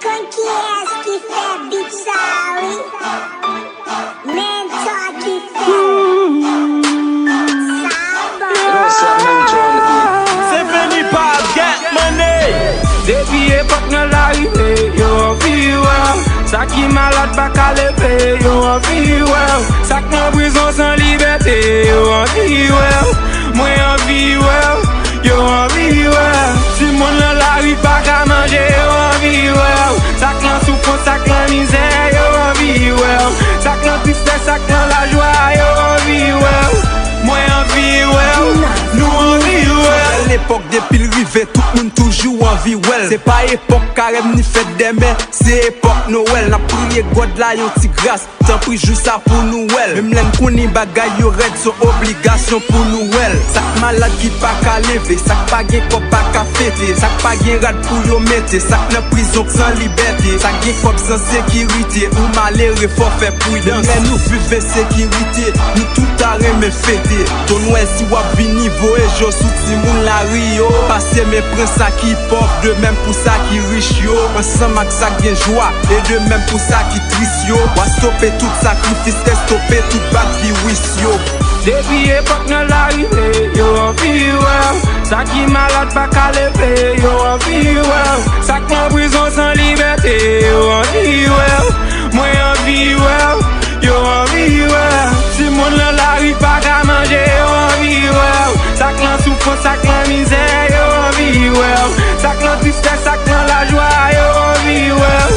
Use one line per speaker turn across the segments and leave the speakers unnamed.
Con qui est-ce qui fait beat ça, oui? Mentor qui fait
C'est fini par get money. Depuis époque nan l'arrivée, yo en vie well. Ça qui malade pas qu'à lever, yo en vie well. Ça qui en prison sans liberté, yo en vie well. Moi en vie well, yo en vie well. Si mon nan la rue pas qu'à manger, yo en vie well. Ça qui en souffrance, ça qui en misère, yo en vie well. Ça qui en tristesse, ça qui en la joie, yo en vie well. Moi en vie well, nous en vie well.
L'époque depuis le rivet, tout le monde toujours en vie well. C'est pas époque carême ni fête des mères, c'est époque Noël. N'a prié God là yon ti grâce, t'en prie juste ça pour Noël. Même l'en koni bagay yo red, son obligation pour Noël. Sak malade qui pas qu'à lever, sak pas gen kop pas qu'à fêter, sak pas gen rad pour yo mette, sak nan prison sans liberté, sak gen kop sans sécurité, ou malheureux faut faire prudence. Mais nous vivons sécurité, nous tout arrêt me fêter. Ton Noël si wap vini voe jo sou ti moun la rio. Passe mes princes ça qui pauvre, de même pour ça qui riche yo. Ensemble avec ça qui joie, et de même pour ça qui triste yo. Wa stopper tout sacrifice, stopper tout bad qui wish yo.
Depuis époque nan l'arrivée, yo en vie well. Ça qui malade pas qu'à lever, yo en vie well. Ça qui en prison sans liberté, yo en vie well. Moi en vie well, yo en vie well. Si mon nan la rue pas qu'à manger, yo en vie well. Ça qui en souffrance, ça qui en misère, yo en vie well. Ça qui en tristesse, ça qui en la joie, yo en vie well.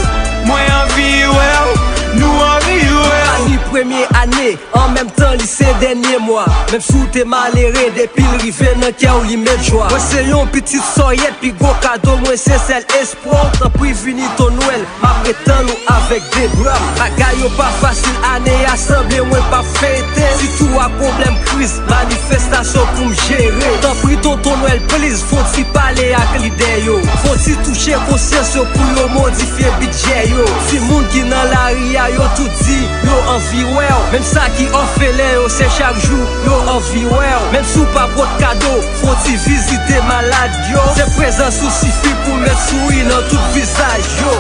Moi en vie well, nous en vie well.
Ani première année, en même temps lycée dernier mois. Même sous t'es malheureux, depuis le rivet nan kè ou li met joie. Moi c'est yon petite soyette, puis gros cadeau, moi c'est celle espoir. T'en prie vini ton Noël, ma prétend nous avec des bras. Bagay yo pas facile, année assemblée, moi pas fêté. Si tout a problème, crise, manifestation pour me gérer. T'en prie ton Noël, please, faut-il parler avec l'idée yo. Faut-il toucher conscience yo pour yo modifier budget yo. Si moun qui nan la ria yo tout dit, yo en vie well. Même ça qui offre yo, c'est chaque jour, yo en vie well. Même sous pas pour cadeau, faut-il visiter malade yo. C'est présent sous suffit pour mettre sourire dans tout visage yo.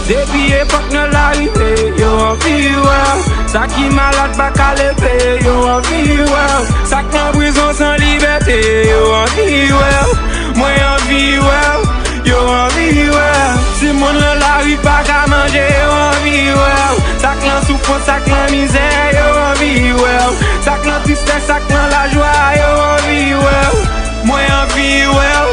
Depuis époque nan l'arrivée, yo en vie well. Ça qui malade pas qu'à lever, yo en vie well. Ça qui en prison sans liberté, yo en vie well. Moi en vie well, yo en vie well. Si mon nan la rue pas qu'à manger, yo en vie well. Ça qui en souffrance, ça qui en misère, yo en vie well. Ça qui en tristesse, ça qui en la joie, yo en vie well. Moi en vie well.